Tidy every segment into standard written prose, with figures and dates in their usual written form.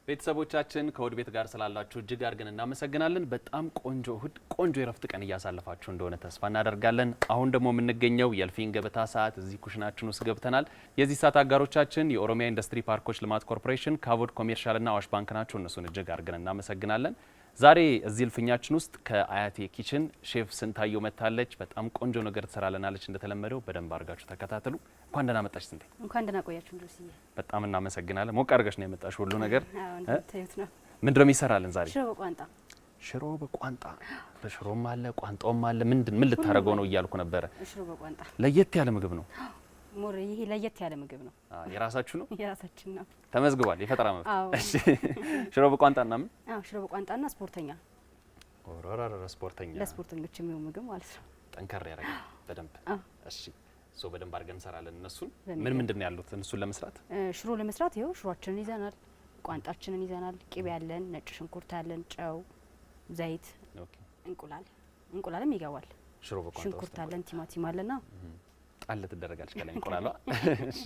ቤተሰቦቻችን ከወድ ቤት ጋር ስላላችሁ እጅግ አድርገን እናመሰግናለን። በጣም ቆንጆ የረፍት ቀን እያሳለፋችሁ እንደሆነ ተስፋ እናደርጋለን። አሁን ደግሞ የምንገኘው የእልፍኝ ገበታ ሰዓት እዚህ ኩሽናችን ውስጥ ገብተናል። የዚህ ሰዓት አጋሮቻችን የኦሮሚያ ኢንዱስትሪ ፓርኮች ልማት ኮርፖሬሽን፣ ካቮድ ኮሜርሻልና አዋሽ ባንክ ናቸው። እነሱን እጅግ አድርገን እናመሰግናለን። ዛሬ እዚህ እልፍኛችን ውስጥ ከአያቴ ኪችን ሼፍ ስንታየው መታለች። በጣም ቆንጆ ነገር ትሰራለናለች። እንደተለመደው በደንብ አድርጋችሁ ተከታተሉ። እንኳን ደህና መጣሽ ስንቴ። እንኳን ደህና ቆያችሁ እንድርስዬ። በጣም እናመሰግናለን። ሞቅ አድርገሽ ነው የመጣሽ ሁሉ ነገር። ታዩት ነው። ምንድነው የሚሰራልን ዛሬ? ሽሮ በቋንጣ። ሽሮ በቋንጣ በሽሮም አለ ቋንጣውም አለ። ምን ልታረገው ነው እያልኩ ነበረ። ሽሮ በቋንጣ ለየት ያለ ምግብ ነው። ሞር ይሄ ለየት ያለ ምግብ ነው። የራሳችሁ ነው? የራሳችን ነው። ተመዝግቧል የፈጠራ መብት። እሺ ሽሮ በቋንጣና ምን? ሽሮ በቋንጣና ስፖርተኛ። ኦራራ ስፖርተኛ። ለስፖርተኞች የሚሆን ምግብ ማለት ነው። ጠንከር ያደርጋል በደንብ። እሺ ሶ በደንብ አድርገን እንሰራለን። እነሱን ምንድን ነው ያሉት? እነሱን ለመስራት ሽሮ ለመስራት ይኸው ሽሮአችንን ይዘናል፣ ቋንጣችንን ይዘናል፣ ቅቤ ያለን፣ ነጭ ሽንኩርት ያለን፣ ጨው፣ ዘይት፣ እንቁላልም ይገባል። ሽሮ በቋንጣ ሽንኩርት አለን፣ ቲማቲም አለና ጣል ትደረጋለች ከላይ እንቁላሏ። እሺ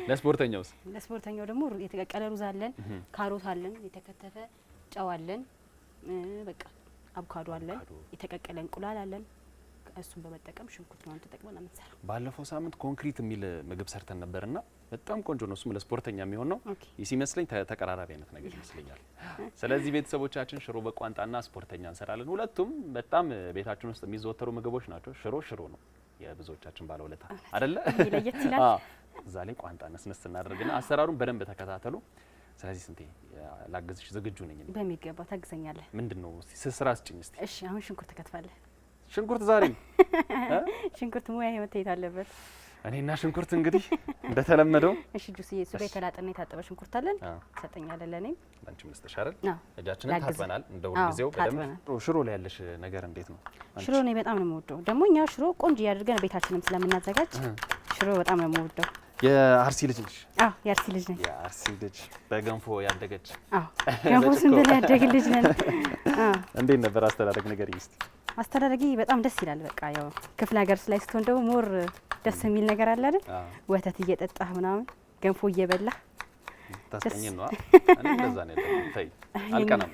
ለስፖርተኛውስ? ለስፖርተኛው ደግሞ የተቀቀለ ሩዝ አለን፣ ካሮት አለን፣ የተከተፈ ጨው አለን፣ በቃ አቮካዶ አለን፣ የተቀቀለ እንቁላል አለን። እሱን በመጠቀም ሽንኩርት ነው ተጠቅመን እንሰራው። ባለፈው ሳምንት ኮንክሪት የሚል ምግብ ሰርተን ነበርና በጣም ቆንጆ ነው። እሱም ለስፖርተኛ የሚሆን ነው ይመስለኝ። ተቀራራቢ አይነት ነገር ይመስለኛል። ስለዚህ ቤተሰቦቻችን ሽሮ በቋንጣና ስፖርተኛ እንሰራለን። ሁለቱም በጣም ቤታችን ውስጥ የሚዘወተሩ ምግቦች ናቸው። ሽሮ ነው የብዙዎቻችን ባለውለታ አይደለ? ለየት ይላል። እዛ ላይ ቋንጣ ነስነስ እናደርግና አሰራሩን በደንብ ተከታተሉ። ስለዚህ ስንቴ ላግዝሽ ዝግጁ ነኝ። በሚገባ ታግዘኛለህ። ምንድነው ስራ አስጭኝ እስቲ። እሺ አሁን ሽንኩርት ትከትፋለህ። ሽንኩርት ዛሬ ሽንኩርት ሙያ መታየት አለበት። እኔና ሽንኩርት እንግዲህ እንደተለመደው። እሺ ጁስዬ ሱሬ የተላጠና የታጠበ ሽንኩርት አለን ሰጠኛለህ። ለኔም አንቺም ልስጥሽ አይደል? እጃችንን ታጥበናል እንደ ሁሉ ጊዜው በደንብ። ሽሮ ላይ ያለሽ ነገር እንዴት ነው? ሽሮ እኔ በጣም ነው የምወደው። ደግሞ እኛ ሽሮ ቆንጆ ያድርገን ቤታችንም ስለምናዘጋጅ ሽሮ በጣም ነው የምወደው። የአርሲ ልጅ ነሽ? አዎ የአርሲ ልጅ ነኝ። የአርሲ ልጅ በገንፎ ያደገች? አዎ ገንፎ ስንበላ ያደግን ልጅ ነን። እንዴት ነበር አስተዳደግ ነገር እስቲ? አስተዳደጊ በጣም ደስ ይላል። በቃ ያው ክፍለ ሀገር ላይ ስትሆን ደግሞ ሞር ደስ የሚል ነገር አለ አይደል? ወተት እየጠጣህ ምናምን ገንፎ እየበላህ ታስቀኝ ነው። እኔ እንደዛ ነው ያለው። ታይ አልቀናም።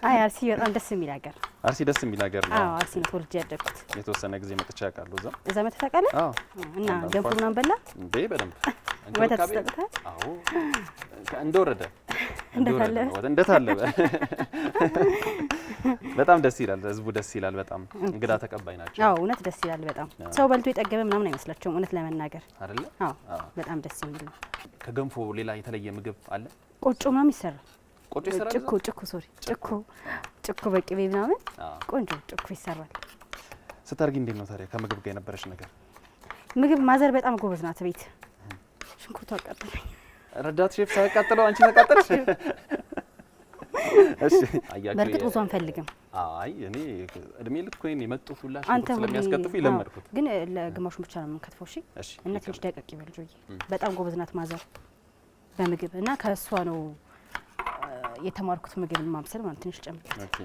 አይ አርሲ በጣም ደስ የሚል ሀገር። አርሲ ደስ የሚል ሀገር ነው። አዎ አርሲ ነው ተወልጄ ያደግኩት። የተወሰነ ጊዜ መጥቼ አውቃለሁ። እዛ መጥተህ ታውቃለህ? አዎ። እና ገንፎ ምናምን በላ እንዴ? በደንብ ወተት ጠጥተህ? አዎ እንደወረደ እንደታለበ በጣም ደስ ይላል። ህዝቡ ደስ ይላል። በጣም እንግዳ ተቀባይ ናቸው። አዎ እውነት ደስ ይላል። በጣም ሰው በልቶ የጠገበ ምናምን አይመስላቸውም እውነት ለመናገር አይደለ? አዎ በጣም ደስ የሚል ነው። ከገንፎ ሌላ የተለየ ምግብ አለ? ቆጮ ምናምን ይሰራል። ቆጮ ይሰራል? ጭኮ በቅቤ ምናምን ቆንጆ ጭኮ ይሰራል። ስታርጊ እንዴት ነው ታዲያ ከምግብ ጋር የነበረሽ ነገር? ምግብ ማዘር በጣም ጎበዝ ናት። ቤት ሽንኩርቱ አቃጠለኝ። ረዳት ሼፍ ሳይቃጠለው አንቺ ተቃጠልሽ? እሺ አያችሁ። በርግጥ ብዙ አንፈልግም። አይ እኔ እድሜ ልክ ኮይን የመጡት ሁላችሁ ስለሚያስከትፉ ይለመድኩት። ግን ለግማሹን ብቻ ነው የምንከትፈው። እሺ እና ትንሽ ደቀቅ ይበል ጆዬ። በጣም ጎበዝ ናት ማዘር በምግብ እና ከእሷ ነው የተማርኩት ምግብ ማብሰል ማለት ትንሽ ጨምር። ኦኬ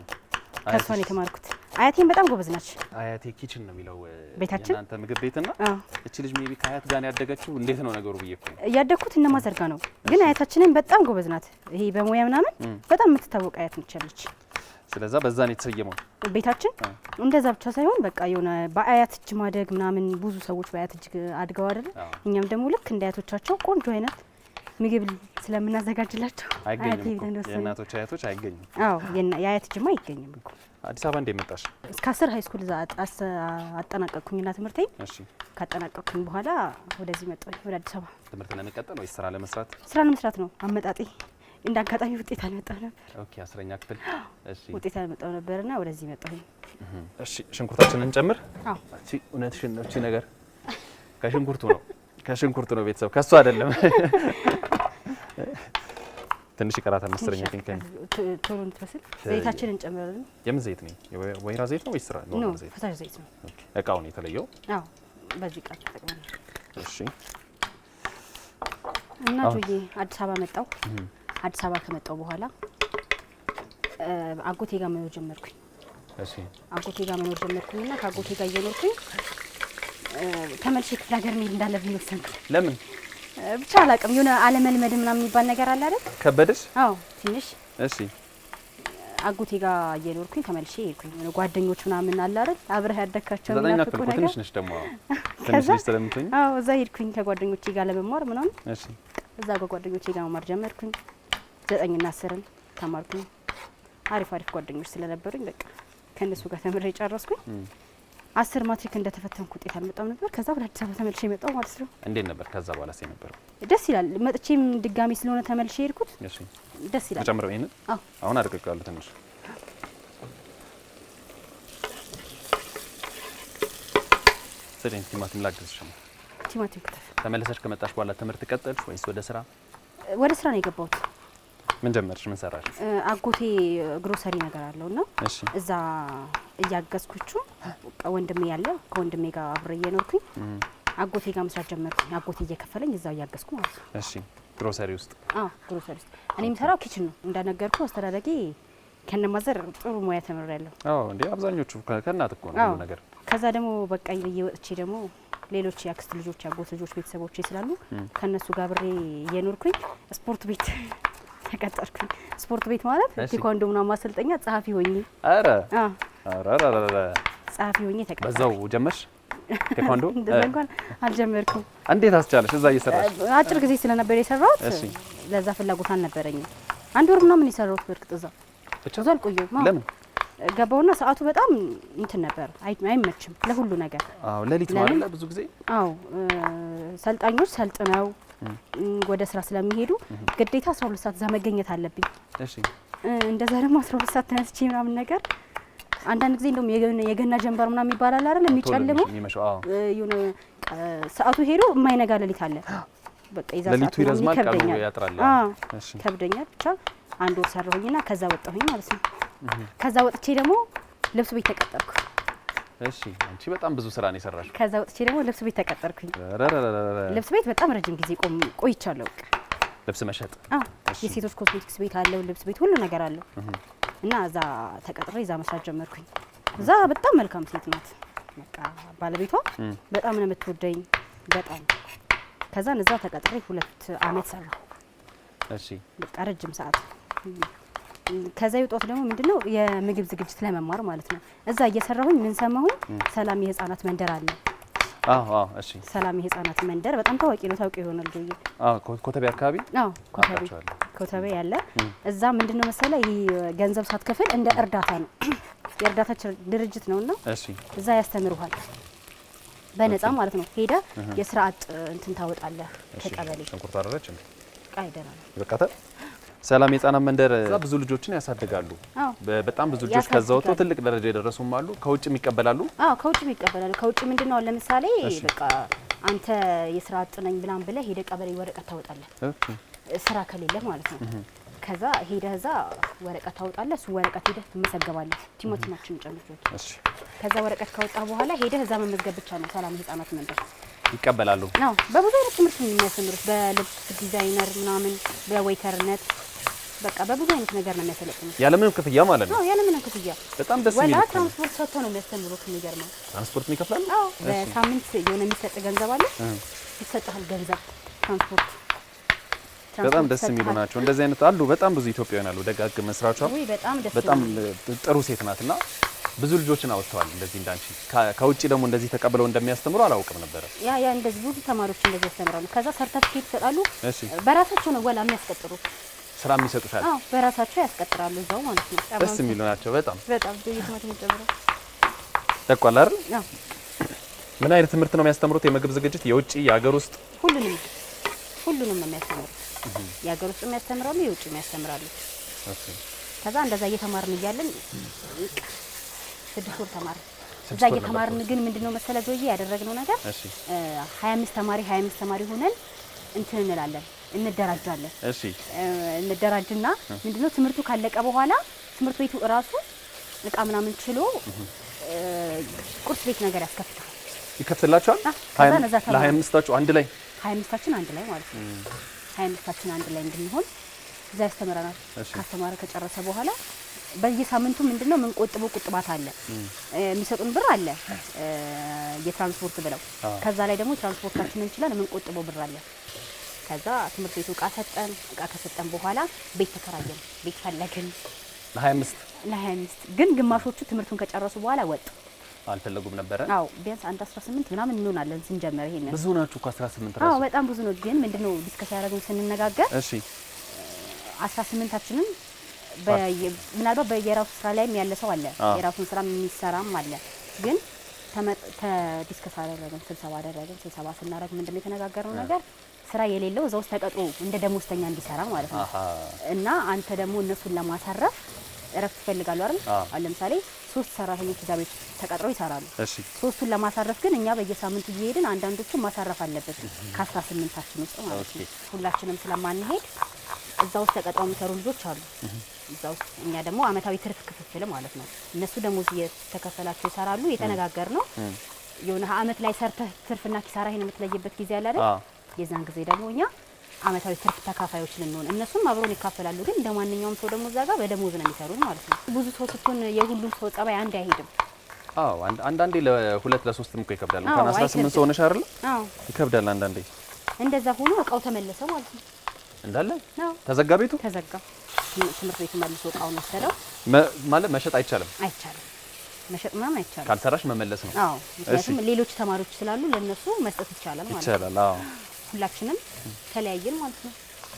ከእሷ ነው የተማርኩት። አያቴም በጣም ጎበዝ ናች። አያቴ ኪችን ነው የሚለው ቤታችን እናንተ ምግብ ቤትና እቺ ልጅ ሜቢ ከአያት ጋር ያደገችው እንዴት ነው ነገሩ ብዬ እኮ ያደግኩት እነ ማዘር ጋር ነው። ግን አያታችንን በጣም ጎበዝ ናት። ይሄ በሙያ ምናምን በጣም የምትታወቅ አያት ነች። ስለዛ በዛ ነው የተሰየመው ቤታችን። እንደዛ ብቻ ሳይሆን በቃ የሆነ በአያት እጅ ማደግ ምናምን ብዙ ሰዎች በአያት እጅ አድገው አይደል? እኛም ደግሞ ልክ እንደ አያቶቻቸው ቆንጆ አይነት ምግብ ስለምናዘጋጅላቸው የእናቶች አያቶች አይገኙም። አዎ የአያት እጅማ አይገኝም እኮ። አዲስ አበባ እንዴት መጣሽ? እስከ 10 ሃይ ስኩል አጠናቀቅኩኝና ትምህርቴን። እሺ ካጠናቀቅኩኝ በኋላ ወደዚህ መጣሁ ወደ አዲስ አበባ። ትምህርት ለመቀጠል ወይ ስራ ለመስራት? ስራ ለመስራት ነው አመጣጤ። እንደ አጋጣሚ ውጤት አልመጣሁ ነበር። ኦኬ 10ኛ ክፍል። እሺ ውጤት አልመጣሁ ነበርና ወደዚህ መጣሁ። እሺ ሽንኩርታችንን እንጨምር። አዎ እቺ እውነትሽን ነው። እቺ ነገር ከሽንኩርቱ ነው ቤተሰብ ከሱ አይደለም። ትንሽ ይቀራታል መሰለኝ። ቶሎ እንትበስል ዘይታችንን እንጨምራለን። የምን ዘይት ነው? ወይራ ዘይት ነው ወይስ ስራ ነው? ዘይት ፈሳሽ ዘይት ነው። ኦኬ እቃው ነው የተለየው? አዎ በዚህ ቃል ተጠቅመን። እሺ እና ጆዬ አዲስ አበባ መጣሁ። አዲስ አበባ ከመጣሁ በኋላ አጎቴ ጋር መኖር ጀመርኩኝ። እሺ አጎቴ ጋር መኖር ጀመርኩኝና ከአጎቴ ጋር እየኖርኩኝ ተመልሼ ክፍለ ሀገር መሄድ እንዳለብኝ ወሰንኩ። ለምን? ብቻ አላውቅም የሆነ አለመልመድ ምናምን የሚባል ነገር አለ አይደል? ከበደሽ? አዎ ትንሽ። እሺ አጎቴ ጋር እየኖርኩኝ ተመልሼ ሄድኩኝ። ጓደኞች ምናምን አለ አይደል? አብረህ ያደካቸው ምናምን ነገር ትንሽ ነሽ ደግሞ ትንሽ ነሽ ስለምትሆኝ? አዎ እዛ ሄድኩኝ ከጓደኞቼ ጋር ለመማር ምናምን። እሺ እዛ ከጓደኞቼ ጋር መማር ጀመርኩኝ። 9ና 10ን ተማርኩኝ። አሪፍ ጓደኞች ስለነበሩኝ በቃ ከነሱ ጋር ተምሬ ጨረስኩኝ። 10 ማትሪክ እንደተፈተንኩ ውጤት አልመጣም ነበር። ከዛ ወደ አዲስ አበባ ተመልሼ መጣሁ ማለት ነው። እንዴት ነበር ከዛ በኋላ የነበረው? ደስ ይላል። መጥቼም ድጋሚ ስለሆነ ተመልሼ ሄድኩት። እሺ ደስ ይላል። ተጨምረው ይሄን አሁን አድርገዋለሁ ትንሽ ቲማቲም ላግዝሽ ነው። ቲማቲም ከተፍ ተመለሰሽ ከመጣሽ በኋላ ትምህርት ቀጠልሽ ወይስ ወደ ስራ? ወደ ስራ ነው የገባሁት። ምን ጀመርሽ? ምን ሰራሽ? አጎቴ ግሮሰሪ ነገር አለውና እሺ እዛ እያገዝኩችሁ ወንድሜ ያለ ከወንድሜ ጋር አብሬ እየኖርኩኝ አጎቴ ጋር መስራት ጀመርኩኝ። አጎቴ እየከፈለኝ እዛው እያገዝኩ ማለት ነው። እሺ ግሮሰሪ ውስጥ? ግሮሰሪ ውስጥ እኔ የምሰራው ኪችን ነው። እንዳነገርኩ አስተዳደጌ ከነማዘር ጥሩ ሙያ ተምሬያለሁ። እንዴ አብዛኞቹ ከእናት እኮ ነው ነገር። ከዛ ደግሞ በቃ እየወጥቼ ደግሞ ሌሎች ያክስት ልጆች ያጎት ልጆች ቤተሰቦቼ ስላሉ ከነሱ ጋር አብሬ እየኖርኩኝ ስፖርት ቤት ተቀጠርኩኝ። ስፖርት ቤት ማለት ቴኳንዶ ምናምን ማሰልጠኛ ጸሐፊ ሆኜ ጸሐፊ ሆኜ ተቀጠርኩ። በዛው ጀመርሽ ቴኳንዶ? እንደዛ እንኳን አልጀመርኩም። እንዴት አስቻለሽ? እዛ እየሰራሽ? አጭር ጊዜ ስለነበር የሰራሁት ለዛ ፍላጎት አልነበረኝም። 1 ወር ምናምን የሰራሁት በርግጥ እዛ ብቻ አልቆየሁም። ለምን ገባውና ሰዓቱ በጣም እንትን ነበር፣ አይመችም ለሁሉ ነገር። ሌሊት ነው አይደል ብዙ ጊዜ? ሰልጣኞች ሰልጥነው ወደ ስራ ስለሚሄዱ ግዴታ 12 ሰዓት እዛ መገኘት አለብኝ። እሺ እንደዛ ደግሞ 12 ሰዓት ተነስቼ ምናምን ነገር አንዳንድ ጊዜ እንደውም የገና ጀንበር ምናምን ይባላል አይደል? የሚጨልመው የሆነ ሰዓቱ ሄዶ የማይነጋ ሌሊት አለ። በቃ ይዛ ሌሊቱ ይረዝማል፣ ቀኑ ያጥራል። እሺ ከብደኛል። ብቻ 1 ወር ሰራሁኝና ከዛ ወጣሁኝ ማለት ነው። ከዛ ወጥቼ ደግሞ ልብስ ቤት ተቀጠርኩ። እሺ አንቺ በጣም ብዙ ስራ ነው የሰራሽው። ከዛ ወጥቼ ደግሞ ልብስ ቤት ተቀጠርኩኝ። ልብስ ቤት በጣም ረጅም ጊዜ ቆይቻለሁ። በቃ ልብስ መሸጥ? የሴቶች ኮስሜቲክስ ቤት አለው፣ ልብስ ቤት ሁሉ ነገር አለው። እና እዛ ተቀጥሬ እዛ መስራት ጀመርኩኝ። እዛ በጣም መልካም ሴት ናት። በቃ ባለቤቷ በጣም ነው የምትወደኝ በጣም። ከዛ እዛ ተቀጥሬ 2 አመት ሰራሁ። እሺ በቃ ረጅም ሰዓት። ከዛ የወጣሁት ደግሞ ምንድነው የምግብ ዝግጅት ለመማር ማለት ነው። እዛ እየሰራሁኝ ምን ሰማሁኝ፣ ሰላም የህፃናት መንደር አለ። እሺ ሰላም የህፃናት መንደር በጣም ታዋቂ ነው። ታውቂ ይሆናል ልጅዬ? ኮተቤ አካባቢ? ኮተቤ ያለ እዛ ምንድነው መሰለ ይሄ ገንዘብ ሳትከፍል እንደ እርዳታ ነው፣ የእርዳታ ድርጅት ነውና እሺ እዛ ያስተምሩሃል በነፃ ማለት ነው። ሄደ የስራ አጥ እንትን ታወጣለህ ከቀበሌ። ሽንኩርት አደረች እንዴ? ቃይደና በቃታ ሰላም የህፃናት መንደር ብዙ ልጆችን ያሳድጋሉ። በጣም ብዙ ልጆች ከዛ ወጥተው ትልቅ ደረጃ የደረሱም አሉ። ከውጭም ይቀበላሉ? ከውጭም ይቀበላሉ። ከውጭ ምንድነው ለምሳሌ በቃ አንተ የስራ አጥ ነኝ ብላን ብለህ ሄደ ቀበሌ ወረቀት ታወጣለህ። ስራ ከሌለ ማለት ነው። ከዛ ሄደህ እዛ ወረቀት ታወጣለህ። እሱ ወረቀት ሄደህ ትመዘገባለህ። ቲማቲማችን ጨምሮት። እሺ ከዛ ወረቀት ካወጣህ በኋላ ሄደህ እዛ መመዝገብ ብቻ ነው። ሰላም የህፃናት መንደር ይቀበላሉ። በብዙ አይነት ትምህርት ነው የሚያስተምሩት። በልብስ ዲዛይነር ምናምን፣ በዌይተርነት በቃ በብዙ አይነት ነገር ነው የሚያሰለጥኑት። ያለምንም ክፍያ ማለት ነው? ያለምንም ክፍያ። በጣም ደስ የሚል ነው። ወላ ትራንስፖርት ሰጥተው ነው የሚያስተምሩት። የሚገርመው ትራንስፖርት ይከፍላሉ? በሳምንት የሆነ የሚሰጥ ገንዘብ አለ። ይሰጣል ገንዘብ ትራንስፖርት። በጣም ደስ የሚሉ ናቸው። እንደዚህ አይነት አሉ በጣም ብዙ ኢትዮጵያውያን አሉ። ደጋግ መስራቿ በጣም ጥሩ ሴት ናትና ብዙ ልጆችን አወጥተዋል። እንደዚህ እንዳንቺ ከውጪ ደግሞ እንደዚህ ተቀብለው እንደሚያስተምሩ አላውቅም ነበር። ያ እንደዚህ ብዙ ተማሪዎች እንደዚህ ያስተምራሉ። ከዛ ሰርተፊኬት ይሰጣሉ። በራሳቸው ነው ወላ የሚያስቀጥሩት። ስራ የሚሰጡታል? በራሳቸው ያስቀጥራሉ እዛው ማለት ነው። ደስ የሚሉ ናቸው በጣም በየትምህርት የሚጨምረው ተቋል አይደል? ምን አይነት ትምህርት ነው የሚያስተምሩት? የምግብ ዝግጅት፣ የውጪ፣ የሀገር ውስጥ? ሁሉንም ነው የሚያስተምሩት። የሀገር ውስጥ የሚያስተምራሉ፣ የውጭ የሚያስተምራሉ። ከዛ እንደዛ እየተማርን እያለን 6 ወር ተማርን። እዛ እየተማርን ግን ምንድነው መሰለ ጆዬ ያደረግነው ነገር 25 ተማሪ ሆነን እንትን እንላለን፣ እንደራጃለን። እሺ እንደራጅና ምንድነው ትምህርቱ ካለቀ በኋላ ትምህርት ቤቱ እራሱ እቃ ምናምን ችሎ ቁርስ ቤት ነገር ያስከፍታል። ይከፍትላችኋል? ለ25ታችሁ አንድ ላይ 25ታችን አንድ ላይ ማለት ነው። 25ታችን አንድ ላይ እንድንሆን እዛ ያስተምረናል። ካስተማረ ከጨረሰ በኋላ በየሳምንቱ ምንድነው ምን ቆጥበው ቁጥባት አለ፣ የሚሰጡን ብር አለ የትራንስፖርት ብለው። ከዛ ላይ ደግሞ ትራንስፖርታችንን እንችላለን ምን ቆጥበው ብር አለ። ከዛ ትምህርት ቤቱ እቃ ከሰጠን በኋላ ቤት ተከራየን። ቤት ፈለግን ለ25 ግን ግማሾቹ ትምህርቱን ከጨረሱ በኋላ ወጡ። አልፈለጉም ነበር። አዎ ቢያንስ አንድ 18 ምናምን እንሆናለን ስንጀምር። ይሄን ብዙ ናችሁ እኮ 18 ራሱ። አዎ በጣም ብዙ ነው። ግን ምንድነው ዲስከስ ያደረግን ስንነጋገር እሺ 18ታችንን ምናልባት በየራሱ ስራ ላይም ያለ ሰው አለ፣ የራሱን ስራ የሚሰራም አለ። ግን ዲስከስ አደረግን፣ ስብሰባ ስናደርግ ምንድነው የተነጋገርነው ነገር ስራ የሌለው እዛው ተቀጥሮ እንደ ደሞዝተኛ እንዲሰራ ማለት ነው። እና አንተ ደግሞ እነሱን ለማሳረፍ እረፍት ይፈልጋሉ አይደል? አሁን ለምሳሌ 3 ሰራተኞች እዛ ቤት ተቀጥረው ይሰራሉ። እሺ 3ቱን ለማሳረፍ ግን እኛ በየሳምንቱ እየሄድን አንዳንዶቹን ማሳረፍ አለበት ከ18ታችን ውስጥ ማለት ነው። ሁላችንም ስለማንሄድ እዛ ውስጥ ተቀጥረው የሚሰሩ ልጆች አሉ እዛ ውስጥ። እኛ ደግሞ አመታዊ ትርፍ ክፍፍል ማለት ነው። እነሱ ደሞዝ እየተከፈላቸው ይሰራሉ። የተነጋገርነው የሆነ አመት ላይ ሰርተህ ትርፍና ኪሳራ ይሄን የምትለይበት ጊዜ አለ አይደል? የዛን ጊዜ ደግሞ እኛ አመታዊ ትርፍ ተካፋዮች ልንሆን፣ እነሱም አብሮን ይካፈላሉ። ግን እንደማንኛውም ሰው ደግሞ እዛ ጋር በደሞዝ ነው የሚሰሩት ማለት ነው። ብዙ ሰው ስትሆን የሁሉም ሰው ጸባይ አንድ አይሄድም። አዎ አንዳንዴ ለ2 ለ3 እኮ ይከብዳል። እንኳን 18 ሰው ሆነሽ አይደል? አዎ ይከብዳል አንዳንዴ። እንደዛ ሆኖ እቃው ተመለሰ ማለት ነው። እንዳለ ተዘጋ፣ ቤቱ ተዘጋ። ትምህርት ቤቱ መልሶ እቃውን ወሰደው። ማለት መሸጥ አይቻልም። መሸጥ ምናምን አይቻልም። ካልሰራሽ መመለስ ነው። አዎ ምክንያቱም ሌሎች ተማሪዎች ስላሉ ለነሱ መስጠት ይቻላል ማለት ነው። ይቻላል። አዎ ሁላችንም ተለያየን ማለት ነው።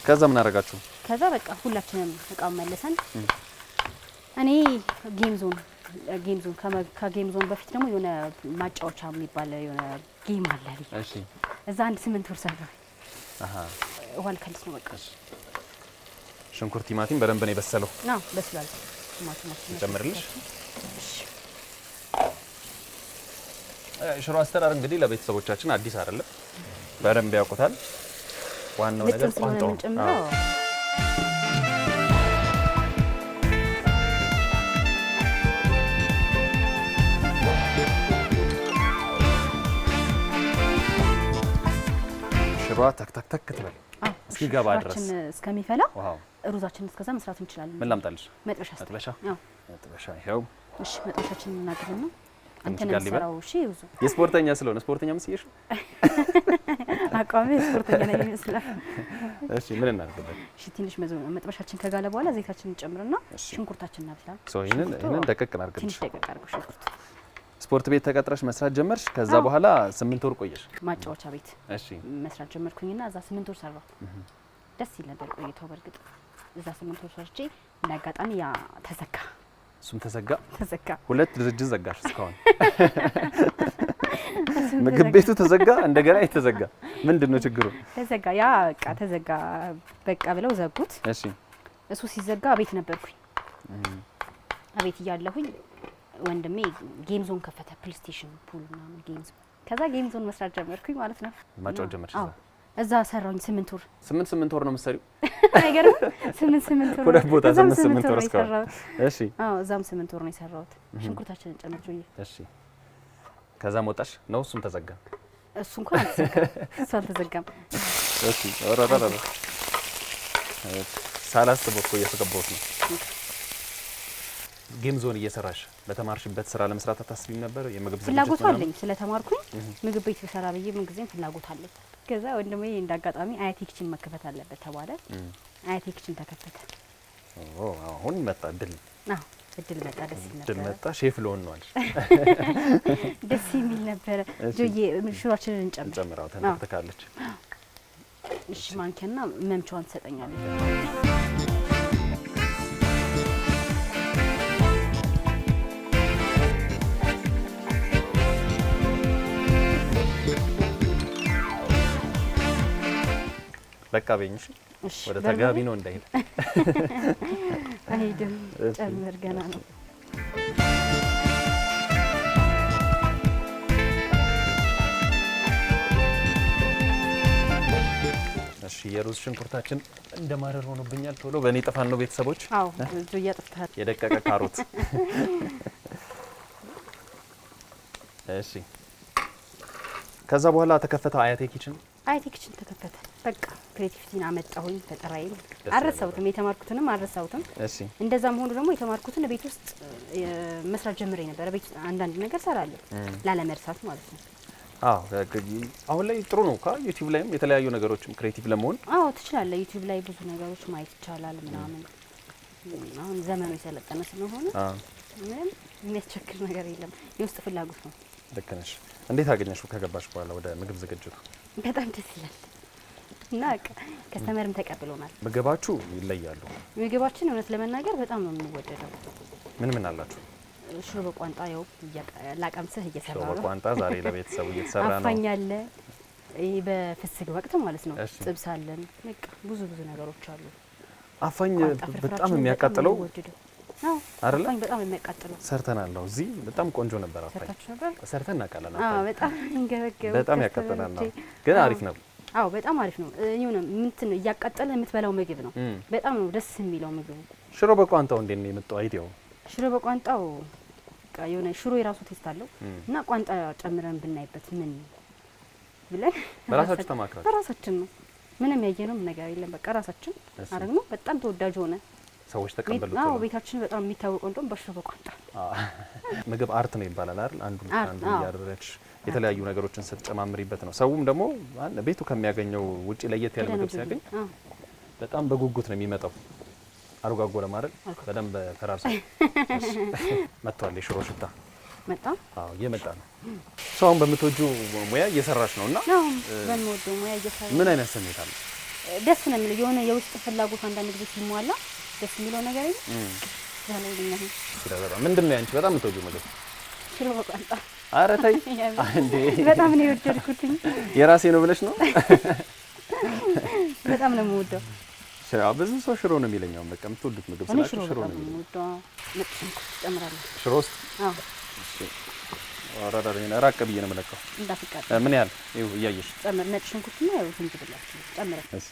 ከዛ ምን አደረጋችሁ? ከዛ በቃ ሁላችንም እቃውን መልሰን እኔ ጌም ዞን ከጌም ዞን በፊት ደግሞ የሆነ ማጫወቻ የሚባል የሆነ ጌም አለ። እሺ እዛ አንድ 8 ወር ሰራ። ውሃ ልከልስ ነው በቃ። ሽንኩርት ቲማቲም በደንብ ነው የበሰለው? አዎ በስሏል። ቲማቲም ጨምርልሽ። ሽሮ አሰራር እንግዲህ ለቤተሰቦቻችን አዲስ አይደለም፣ በደንብ ያውቁታል። ዋናው ነገር ቋንጣው ነው። ሽሮዋ ተክተክ ትበል እስኪገባ ድረስ እስከሚፈላ ሩዛችንን እስከዛ መስራት እንችላለን። ምን ላምጣልሽ? መጥበሻ። ይኸው። እሺ መጥበሻችንን እናግልና አንተ ነው የምትሰራው። እሺ ይዙ የስፖርተኛ ስለሆነ ስፖርተኛ መስየሽ አቋሜ ስፖርተኛ ነው ይመስላል። እሺ ምን እናደርጋለን? እሺ ትንሽ መጥበሻችን ከጋለ በኋላ ዘይታችንን ጨምርና ሽንኩርታችንን እናብስላ። ይሄንን ደቀቅ እናድርግልሽ። ትንሽ ደቀቅ አድርገሽ ሽንኩርት። ስፖርት ቤት ተቀጥረሽ መስራት ጀመርሽ። ከዛ በኋላ 8 ወር ቆየሽ ማጫወቻ ቤት። እሺ መስራት ጀመርኩኝና እዛ 8 ወር ሰራሁ። ደስ ይል ነበር ቆይታው። በርግጥ እዛ 8 ወር ሰርቼ እንዳጋጣሚ ያ ተዘጋ። እሱም ተዘጋ። 2 ድርጅት ዘጋሽ እስካሁን። ምግብ ቤቱ ተዘጋ፣ እንደገና የተዘጋ። ምንድነው ችግሩ? ተዘጋ። ያ በቃ ተዘጋ በቃ ብለው ዘጉት። እሺ እሱ ሲዘጋ ቤት ነበርኩኝ። አቤት እያለሁኝ ወንድሜ ጌም ዞን ከፈተ። ፕሌይስቴሽን ፑል ምናምን ጌም ዞን። ከዛ ጌም ዞን መስራት ጀመርኩኝ ማለት ነው። ማጫወት ጀመርሽ? እዛ ሰራሁኝ 8 ወር። 8 ወር ነው የምትሰሪው? አይገርም? 8 ወር ሁለት ቦታ 8 ወር እስካሁን። እሺ እዛም 8 ወር ነው የሰራሁት። ሽንኩርታችንን ጨምር ጆዬ። እሺ ከዛ ወጣሽ ነው? እሱም ተዘጋ? እሱ እንኳን አልተዘጋም። እሱ አልተዘጋም። እሺ ወራራራ ሳላስበው እኮ እየተቀበሉት ነው። ጌም ዞን እየሰራሽ በተማርሽበት ስራ ለመስራት አታስቢም ነበር? የምግብ ዝግጅት ፍላጎቱ አለኝ ስለተማርኩኝ ምግብ ቤት ሰራ ብዬ ምን ጊዜም ፍላጎት አለኝ። ከዛ ወንድሜ እንዳጋጣሚ አያቴ ኪችን መከፈት አለበት ተባለ። አያቴ ኪችን ተከፈተ። አሁን መጣ እድል። እድል መጣ። ደስ ይል ነበር። እድል መጣ። ሼፍ ልሆን ነው አልሽ? ደስ የሚል ነበር። ጆዬ ሽሮአችንን እንጨምራው። ተንተካለች። እሺ ማንኪያና መምቻዋን ትሰጠኛለች። በቃ በእንሽ ወደ ተጋቢ ነው እንዳይል። አይደም ጨምር፣ ገና ነው። እሺ የሩዝ ሽንኩርታችን እንደማረር ሆኖብኛል። ቶሎ በእኔ ጥፋት ነው ቤተሰቦች። አዎ ጆያ ጥፍታል። የደቀቀ ካሮት። እሺ ከዛ በኋላ ተከፈተ አያቴ ኪችን። አያቴ ኪችን ተከፈተ። በቃ ክሬቲቪቲን አመጣሁኝ። ፈጠራዬን አልረሳሁትም፣ የተማርኩትንም አልረሳሁትም። እሺ እንደዛም ሆኖ ደግሞ የተማርኩትን ቤት ውስጥ መስራት ጀምሬ ነበር። ቤት አንዳንድ ነገር ሰራለሁ ላለመርሳት ማለት ነው። አሁን ላይ ጥሩ ነው ዩቲዩብ ላይም የተለያዩ ነገሮችም ክሬቲቭ ለመሆን ትችላለህ። ዩቲዩብ ላይ ብዙ ነገሮች ማየት ይቻላል ምናምን። አሁን ዘመኑ የሰለጠነ ስለሆነ ምንም የሚያስቸግር ነገር የለም። የውስጥ ፍላጎት ነው። ልክ ነሽ። እንዴት አገኘሽው ከገባሽ በኋላ ወደ ምግብ ዝግጅቱ? በጣም ደስ ይላል እና ከስተመርም ተቀብሎናል። ምግባችሁ ይለያሉ። ምግባችን እውነት ለመናገር በጣም ነው የሚወደደው። ምን አላችሁ? ሽሮ በቋንጣ ያው ላቀምስህ እየሰራ ነው። ሽሮ በቋንጣ ዛሬ ለቤተሰቡ እየተሰራ ነው። አፋኛለ ይሄ በፍስግ ወቅት ማለት ነው። ጥብስ አለን። በቃ ብዙ ነገሮች አሉ። አፋኝ በጣም የሚያቃጥለው አይደል? አፋኝ በጣም የሚያቃጥለው ሰርተናል። እዚህ በጣም ቆንጆ ነበር። አፋኝ ሰርተን እናውቃለን። አፋኝ በጣም እንገበገበ በጣም ያቃጥላል ግን አሪፍ ነው። በጣም አሪፍ ነው። ይሁን እንትን እያቃጠለ የምትበላው ምግብ ነው። በጣም ነው ደስ የሚለው ምግቡ። ሽሮ በቋንጣው እንዴት ነው የመጣው አይዲያው? ሽሮ በቋንጣው የሆነ ሽሮ የራሱ ቴስት አለው እና ቋንጣ ጨምረን ብናይበት ምን ብለን በራሳችን ተማክረን በራሳችን ነው። ምንም ያየነው ነገር የለም። በቃ ራሳችን አረግ ነው። በጣም ተወዳጅ ሆነ። ሰዎች ተቀበሉት። ቤታችን በጣም የሚታወቀው እንደውም በሽሮ በቋንጣ ምግብ አርት ነው ይባላል አይደል? አንዱ እያደረግሽ የተለያዩ ነገሮችን ስትጨማምሪበት ነው። ሰውም ደግሞ ቤቱ ከሚያገኘው ውጪ ለየት ያለ ምግብ ሲያገኝ በጣም በጉጉት ነው የሚመጣው። አርጓጎ ለማድረግ በደንብ ፈራርሶ መጥቷል። የሽሮ ሽታ መጣ። እየመጣ ነው። ሰውን በምትወጁ ሙያ እየሰራሽ ነውና በምወደው ሙያ እየሰራሽ ምን አይነት ስሜት አለ? ደስ ነው የሚለው የሆነ የውስጥ ፍላጎት አንዳንድ ጊዜ ሲሟላ ደስ የሚለው ነገር ይሄ ስለዚህ ምንድነው ያንቺ በጣም የምትወጂው ምግብ? ሽሮ በቋንጣ። ኧረ ተይ እንዴ! በጣም ነው የወደድኩት። የራሴ ነው ብለሽ ነው? በጣም ነው የምወደው። ብዙ ሰው ሽሮ ነው የሚለኛው። በቃ የምትወዱት ምግብ ስላችሁ ሽሮ ነው የምወደው። ነጭ ሽንኩርት ጨምራለሁ። ሽሮ ውስጥ? እሺ። ወራዳሪና ራቅ ብዬ ነው የምለቀው። እንዳትቃጠል። ምን ያህል ይኸው እያየሽ ጨምር። ነጭ ሽንኩርትና ያው ዝንጅብላችሁ ጨምረን። እሺ።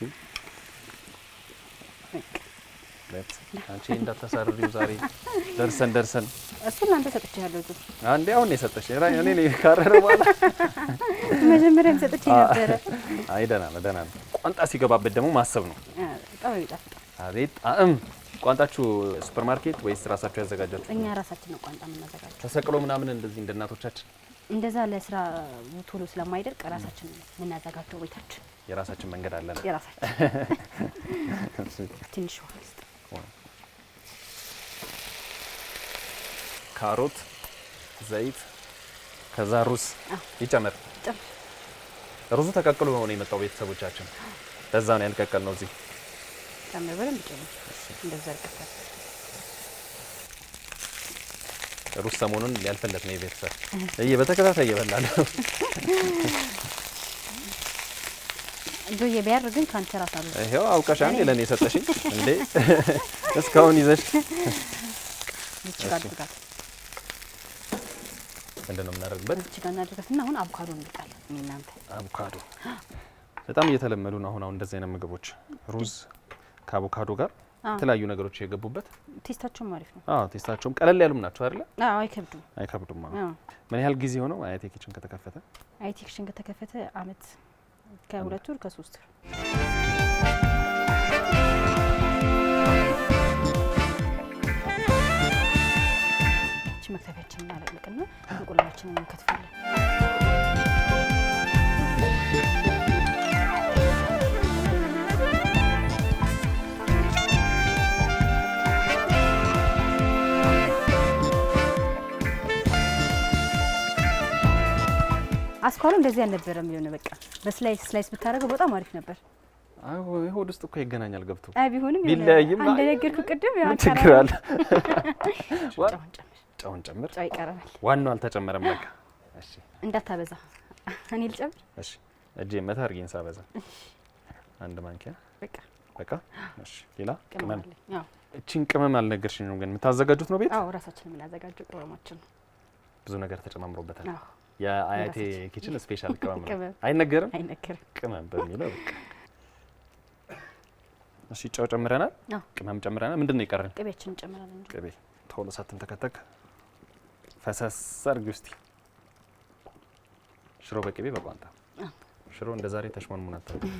አንቺ እንዳታሳርሪው ዛሬ ደርሰን እሱን አንተ ሰጥቼሃለሁ። አንዴ አሁን የሰጠሽ እኔ ነኝ ካረረ በኋላ መጀመሪያም ሰጥቼ ነበረ። አይ ደህና ነው። ቋንጣ ሲገባበት ደግሞ ማሰብ ነው። በጣም ይጣፍጣል። አቤት ቋንጣችሁ ሱፐር ማርኬት ወይስ ራሳችሁ ያዘጋጃችሁ? እኛ ራሳችን ነው ቋንጣ የምናዘጋጀው። ተሰቅሎ ምናምን እንደዚህ እንደ እናቶቻችን እንደዛ ለስራ ቶሎ ስለማይደርቅ ራሳችን የምናዘጋጀው ቤታችን። የራሳችን መንገድ አለ ነው። የራሳችን ትንሽ ካሮት፣ ዘይት ከዛ ሩዝ ይጨመር። ሩዙ ተቀቅሎ ነው የመጣው ቤተሰቦቻችን። ለዛ ነው ያልቀቀል ነው እዚህ ጨምር በደንብ ጨምር። እንደዛ አልቀቀል ሩዝ ሰሞኑን ያልፈለት ነው የቤተሰብ በተከታታይ እየበላ ነው። ጆዬ ቢያር ግን ካንተ ራስ አሉ። ይሄው አውቀሽ አንዴ ለኔ ሰጠሽኝ እንዴ እስካሁን ይዘሽ ይችላል። ምንድነው የምናደርግበት? እቺ ጋር እናደርጋትና አሁን አቮካዶ እንልቃለን። እናንተ አቮካዶ በጣም እየተለመዱ ነው አሁን እንደዚህ አይነት ምግቦች ሩዝ ከአቮካዶ ጋር የተለያዩ ነገሮች የገቡበት። ቴስታቸውም አሪፍ ነው። ቴስታቸውም ቀለል ያሉም ናቸው አይደለ? አይከብዱም። ምን ያህል ጊዜ ሆነው አያቴ ኪችን ከተከፈተ? አያቴ ኪችን ከተከፈተ አመት ከ2 ወር ከ3 ወር። እቺ መክተፊያችንን እናለቅልቅና እንቁላላችንን እንከትፋለን። አስኳሉ እንደዚህ አልነበረም። የሚሆነው በቃ በስላይስ ብታደርገው በጣም አሪፍ ነበር። ሆድ ውስጥ እኮ ይገናኛል ገብቶ ቢሆንም ቢለያይም እንደነገርኩ ቅድም ያው ችግር አለ። ጨውን ጨምር። ጨው ይቀርባል። ዋናው አልተጨመረም በቃ። እሺ እንዳታበዛ። እኔ ልጨምር? እሺ እጄ መታ አድርጊኝ ሳበዛ። አንድ ማንኪያ በቃ። እሺ ሌላ ቅመም? እቺን ቅመም አልነገርሽኝም ግን የምታዘጋጁት ነው ቤት? አዎ ራሳችን የምናዘጋጀው ቅመማችን ነው። ብዙ ነገር ተጨማምሮበታል። የአያቴ ኪችን ስፔሻል ቅመም ነው። አይነገርም? ቅመም በሚለው በቃ። እሺ ጨው ጨምረናል፣ ቅመም ጨምረናል። ምንድነው የቀረን? ቅቤያችንን ጨምረናል እንጂ ቅቤ ቶሎ ሳትንተከተክ ፈሰስ አድርጊ ውስጥ። ሽሮ በቅቤ በቋንጣ። ሽሮ እንደ ዛሬ ተሽሞንሙን አታውቅም።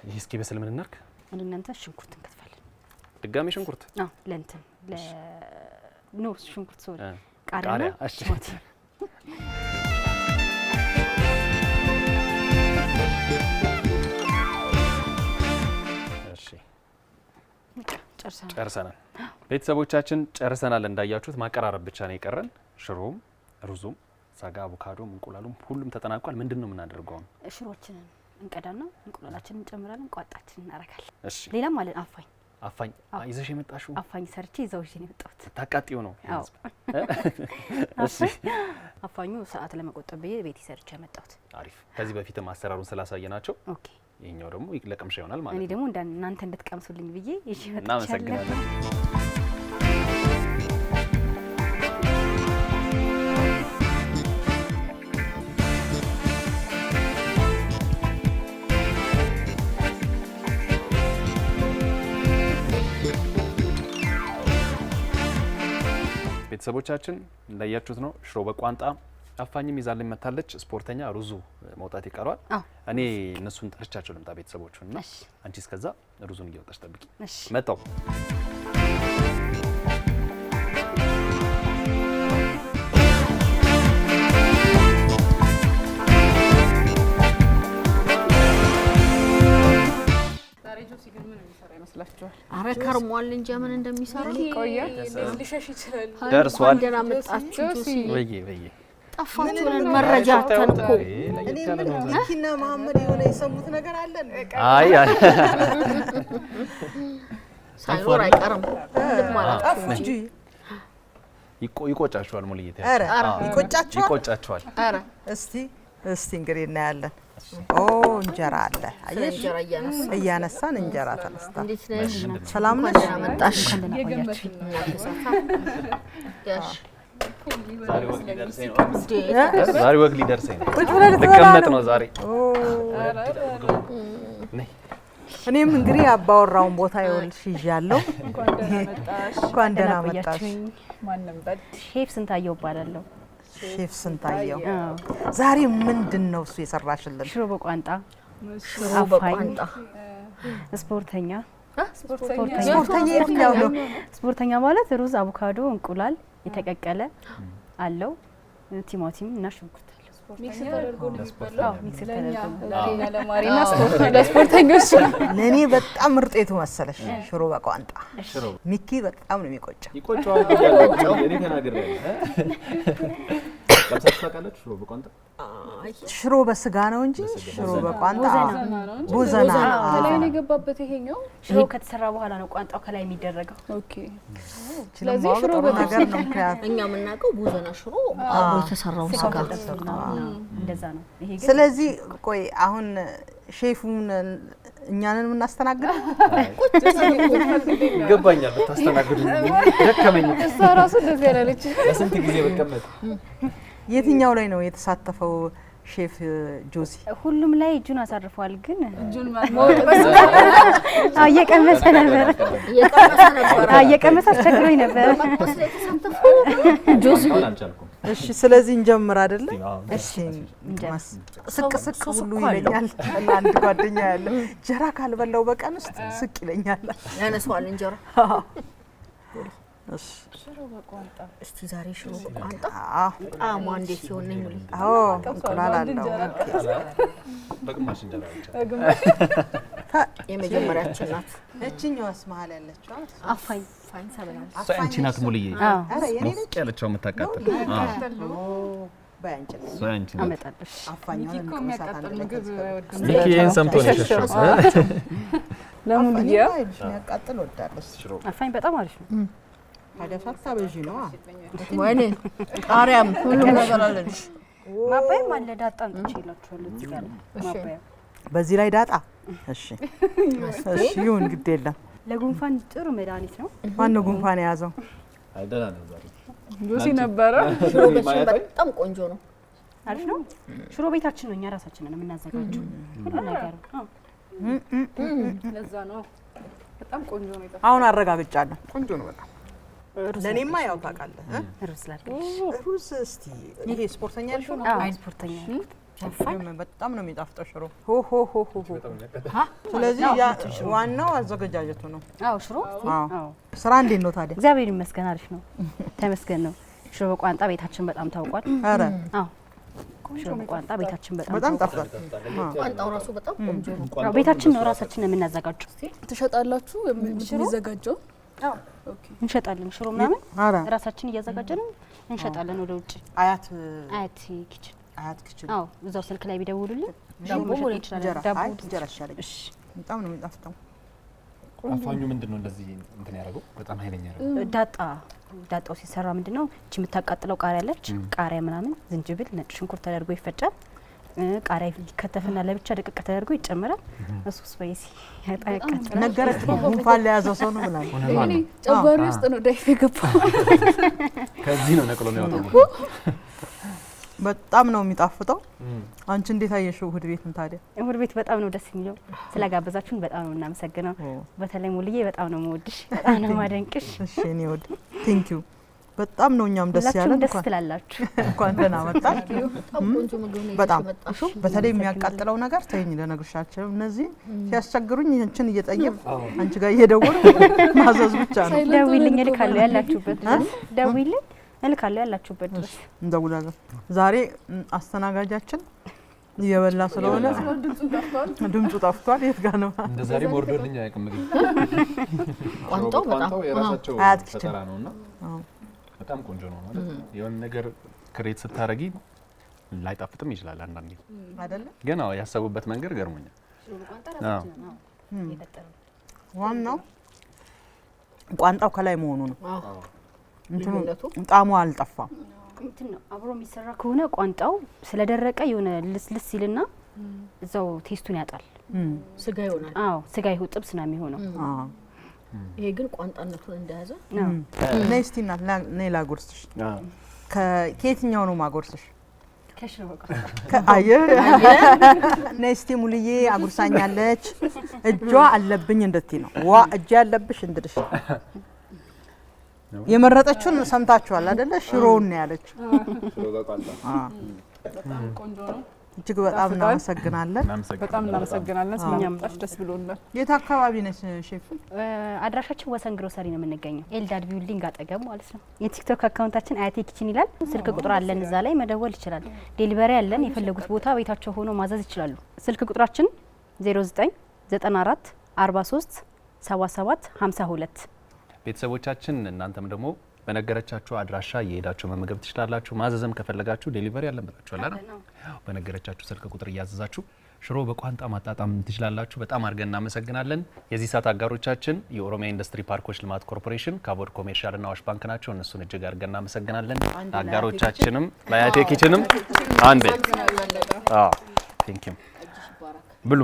ይሄ እስኪ በስል ምን እናድርግ? እናንተ ሽንኩርት እንከትፋለን። ድጋሜ ሽንኩርት? ለእንትን ኖ ሽንኩርት ሶሪ ቃሪያ። እሺ ጨርሰናል። ቤተሰቦቻችን ጨርሰናል። እንዳያችሁት ማቀራረብ ብቻ ነው የቀረን። ሽሮም ሩዙም ሳጋ አቮካዶም እንቁላሉም ሁሉም ተጠናቋል። ምንድነው የምናደርገው? ሽሮችንን እንቀዳና እንቁላላችንን እንጨምራለን፣ ቋጣችንን እናረጋለን። እሺ ሌላም አለ አፋኝ ይዘሽ የመጣሽው? አፋኝ ሰርቼ ይዘው ይዤ ነው የመጣሁት። ታቃጥዩ ነው? እሺ አፋኙ ሰዓት ለመቆጠብ ቤት ሰርቼ የመጣሁት። አሪፍ። ከዚህ በፊትም አሰራሩን ስላሳየናቸው ኦኬ፣ ይሄኛው ደግሞ ለቅምሻ ይሆናል ማለት ነው። እኔ ደግሞ እናንተ እንድትቀምሱልኝ ብዬ ይዤ መጣሁ። እናመሰግናለን። ቤተሰቦቻችን እንዳያችሁት ነው ሽሮ በቋንጣ አፋኝም ይዛልኝ መታለች። ስፖርተኛ ሩዙ መውጣት ይቀራል። እኔ እነሱን ጠርቻቸው ልምጣ ቤተሰቦቹና አንቺ እስከዛ ሩዙን እያወጣሽ ጠብቂ። መጣው አረ ከርሟል እንጂ ምን እንደሚሰራ ቆያ ሊሸሽ ይችላል። ደርሷል። ገና መጣችሁ ወይ ጠፋችሁን መረጃ ተንኮ እኔ ምን ኪና መሐመድ የሆነ የሰሙት ነገር አለ። አይ ሳይኖር አይቀርም ማለት እንጂ ይቆጫችኋል። ሙልዬ አረ ይቆጫችኋል። አረ እስቲ እንግዲህ እናያለን። እንጀራ አለ። አየሽ እያነሳን እንጀራ ተነስታ። እንዴት ነሽ? ሰላም ነሽ? መጣሽ? ዛሬ ወግ ሊደርሰኝ ነው። ልቀመጥ ነው ዛሬ። እኔም እንግዲህ አባወራውን ቦታ ይወልሽ ይዣለሁ። እንኳን ደህና መጣሽ። ማንም በል ሼፍ ስንታየው እባላለሁ። ሼፍ ስንታየው ዛሬ ምንድነው እሱ የሰራሽልን? ሽሮ በቋንጣ በቋንጣ ስፖርተኛ የትኛው ነው? ስፖርተኛ ማለት ሩዝ፣ አቮካዶ፣ እንቁላል የተቀቀለ አለው፣ ቲማቲም እና ሽንኩርት ሚክስ ተደርጎ ነው የሚበላው። ሚክስ ተደርጎ ለኔና ለማሪና ለስፖርተኞች ለኔ በጣም ምርጤቱ መሰለሽ ሽሮ በቋንጣ። ሚኪ በጣም ነው የሚቆጨው። ይቆጫው እኔ ተናግሬያለሁ። ለምሳሌ ሽሮ በቋንጣ ሽሮ በስጋ ነው እንጂ ሽሮ በቋንጣ ቦዘና ከላይ ነው የገባበት። ይሄኛው ሽሮ ከተሰራ በኋላ ነው ቋንጣው ከላይ የሚደረገው። ኦኬ። ስለዚህ ሽሮ ነገር ነው ምክንያቱም እኛ የምናውቀው ቦዘና ሽሮ አብሮ የተሰራው ስጋ እንደዛ ነው። ይሄ ግን ስለዚህ ቆይ አሁን ሼፉን እኛንን የምናስተናግደው ይገባኛል። ብታስተናግዱኝ ደከመኝ። እሷ ራሱ እንደዚህ ያላለች ለስንት ጊዜ በቀመጥ የትኛው ላይ ነው የተሳተፈው ሼፍ ጆሲ? ሁሉም ላይ እጁን አሳርፏል። ግን እጁን እየቀመሰ ነበር እየቀመሰ አስቸግሮኝ ነበር ጆሲ። እሺ ስለዚህ እንጀምር አይደለ? እሺ ስቅ ሁሉ ይለኛል። አንድ ጓደኛ ያለ እንጀራ ካልበላው በቀን ውስጥ ስቅ ይለኛል። ያነሷል እንጀራ። እሺ ሽሮ በቋንጣ እስቲ ዛሬ ሽሮ በቋንጣ ጣዕሙ እንዴት ሲሆን ነው ሙሉ? እንቁላል አለው። በግማሽ እንጀራ ብቻ የመጀመሪያችን ናት። እቺኛዋስ መሀል ያለችው አፋኝ ሰበናል። አንቺ ናት ሙልዬ። አረ የኔ ሞቅ ያለችው የምታቃጥል ባንቺ አንቺ ናት። አመጣለሽ። አፋኛውን የሚያቃጥል ምግብ አይወድም። ሚኪ ይሄን ሰምቶ ነው የሸሸው። ለሙልያ የሚያቃጥል ወዳለሽ። አፋኝ በጣም አሪፍ ነው። ታዲያ ሳታበዢ ነው። ወይኔ ቃሪያም ሁሉም ነገር አለልሽ። ማባያም አለ። ዳጣ እንጥቼ ይላችኋል እዚህ ጋር ማባያ። በዚህ ላይ ዳጣ። እሺ ይሁን ግድ የለም። ለጉንፋን ጥሩ መድኃኒት ነው። ማነው ጉንፋን የያዘው? አይደላ ነው ዛሬ ጆሲ ነበረ። ሽሮ በጣም ቆንጆ ነው። አሪፍ ነው። ሽሮ ቤታችን ነው፣ እኛ ራሳችን ነን የምናዘጋጀው ሁሉ ነገር። ለዛ ነው በጣም ቆንጆ ነው። አሁን አረጋግጫለሁ። ቆንጆ ነው በጣም። ለኔማ ያው ታውቃለህ ሩዝ ላድርግልሽ። ሩዝ እስቲ ይሄ ስፖርተኛ ልጅ ነው። አይ ስፖርተኛ በጣም ነው የሚጣፍጠው ሽሮ። ስለዚህ ዋናው አዘገጃጀቱ ነው። አዎ ሽሮ። አዎ ስራ እንዴት ነው ታዲያ? እግዚአብሔር ይመስገን አሪፍ ነው፣ ተመስገን ነው። ሽሮ በቋንጣ ቤታችን በጣም ታውቋል። አረ አዎ ሽሮ በቋንጣ ቤታችን በጣም ጣፍጣል። ቋንጣው ራሱ በጣም ቆንጆ ነው። ቤታችን ነው ራሳችን የምናዘጋጀው። ትሸጣላችሁ የሚዘጋጀው? እንሸጣለን። ሽሮ ምናምን አረ ራሳችን እያዘጋጀን እንሸጣለን ወደ ውጭ። አያት ኪችን አዎ፣ እዛው ስልክ ላይ ቢደውሉልን ዳቦ ሙሉ እንጀራ ዳቦ እንጀራ ይሻላል። እሺ፣ በጣም ነው የሚጣፍጠው። አፋኙ ምንድነው እንደዚህ እንትን ያደርገው? በጣም ኃይለኛ ያደርገው። ዳጣው ሲሰራ ምንድነው እቺ የምታቃጥለው ቃሪያ አለች። ቃሪያ ምናምን፣ ዝንጅብል፣ ነጭ ሽንኩርት ተደርጎ ይፈጫል። ቃሪያ ይከተፍና ለብቻ ደቀቅ ተደርጎ ይጨመራል። እሱ ስፓይሲ ያጣቃል። ነገረች ጉንፋን ለያዘው ሰው ነው ብላል። እኔ ጨጓሬ ውስጥ ነው ዳይፍ የገባው። ከዚህ ነው ነቅሎ ነው ያወጣው። በጣም ነው የሚጣፍጠው። አንቺ እንዴት አየሽው እሁድ ቤትን ታዲያ? እሁድ ቤት በጣም ነው ደስ የሚለው። ስለጋበዛችሁን በጣም ነው እናመሰግነው። በተለይ ሙልዬ በጣም ነው የምወድሽ፣ በጣም ነው ማደንቅሽ። እሺ እኔ ወድ ቴንክ ዩ በጣም ነው እኛም ደስ ያለን። ደስ ትላላችሁ። እንኳን ደህና መጣሽ። በጣም ቆንጆ ምግብ ነው በጣም የመጣሽው። በተለይ የሚያቃጥለው ነገር ተይኝ ልነግርሻቸው። እነዚህ ሲያስቸግሩኝ እንችን እየጠየቅ አንቺ ጋር እየደወሉ ማዘዝ ብቻ ነው። ደውይልኝ እልካለሁ ያላችሁበት ድረስ ደውይልኝ እልካለሁ ያላችሁበት ድረስ እንደውላለን። ዛሬ አስተናጋጃችን እየበላ ስለሆነ ድምፁ ጠፍቷል። የት ጋር ነው? እንደ ዛሬ ወርዶልኝ አያውቅም ምግብ። ቋንጣው በጣም የራሳቸው አያት ኪችን ፈጠራ ነውና በጣም ቆንጆ ነው ማለት የሆነ ነገር ክሬት ስታረጊ ላይጣፍጥም ይችላል አንዳንዴ አይደለ? ግን አዎ ያሰቡበት መንገድ ገርሞኛል። ዋናው ቋንጣው ከላይ መሆኑ ነው። እንትኑ ልዩነቱ ጣዕሙ አልጠፋም። እንትን ነው አብሮ የሚሰራ ከሆነ ቋንጣው ስለደረቀ የሆነ ልስልስ ይልና እዛው ቴስቱን ያጣል። ስጋ ይሆናል። አዎ ስጋ ይሁን ጥብስ ነው የሚሆነው። ይሄ ግን ቋንጣነቱን እንደያዘ ነይ እስቲ እናት ነይ ላጎርስሽ። ከየትኛው ነው ማጎርስሽ? ከሽሮ አየህ ነይ እስቲ ሙልዬ አጉርሳኛለች። እጇ አለብኝ እንድትይ ነው። ዋ እጇ ያለብሽ እንድልሽ የመረጠችውን ሰምታችኋል አይደለ? ሽሮውን ነው ያለችው። በጣም ቆንጆ ነው። እጅግ በጣም እናመሰግናለን። በጣም እናመሰግናለን። ስለኛምጣሽ ደስ ብሎናል። የት አካባቢ ነሽ ሼፍ? አድራሻችን ወሰን ግሮሰሪ ነው የምንገኘው፣ ኤልዳድ ቢልዲንግ አጠገብ ማለት ነው። የቲክቶክ አካውንታችን አያቴ ኪችን ይላል። ስልክ ቁጥር አለን፣ እዛ ላይ መደወል ይችላል። ዴሊቨሪ አለን፣ የፈለጉት ቦታ ቤታቸው ሆኖ ማዘዝ ይችላሉ። ስልክ ቁጥራችን 0994 43 77 52። ቤተሰቦቻችን እናንተም ደግሞ በነገረቻችሁ አድራሻ እየሄዳችሁ መመገብ ትችላላችሁ። ማዘዝም ከፈለጋችሁ ዴሊቨሪ አለን ብላችኋል አይደል? በነገረቻችሁ ስልክ ቁጥር እያዘዛችሁ ሽሮ በቋንጣ ማጣጣም ትችላላችሁ። በጣም አድርገን እናመሰግናለን። የዚህ ሰዓት አጋሮቻችን የኦሮሚያ ኢንዱስትሪ ፓርኮች ልማት ኮርፖሬሽን፣ ካቦድ ኮሜርሻል እና አዋሽ ባንክ ናቸው። እነሱን እጅግ አድርገን እናመሰግናለን። አጋሮቻችንም ለአያቴ ኪችንም አንዴ ቴንክ ዩ ብሉ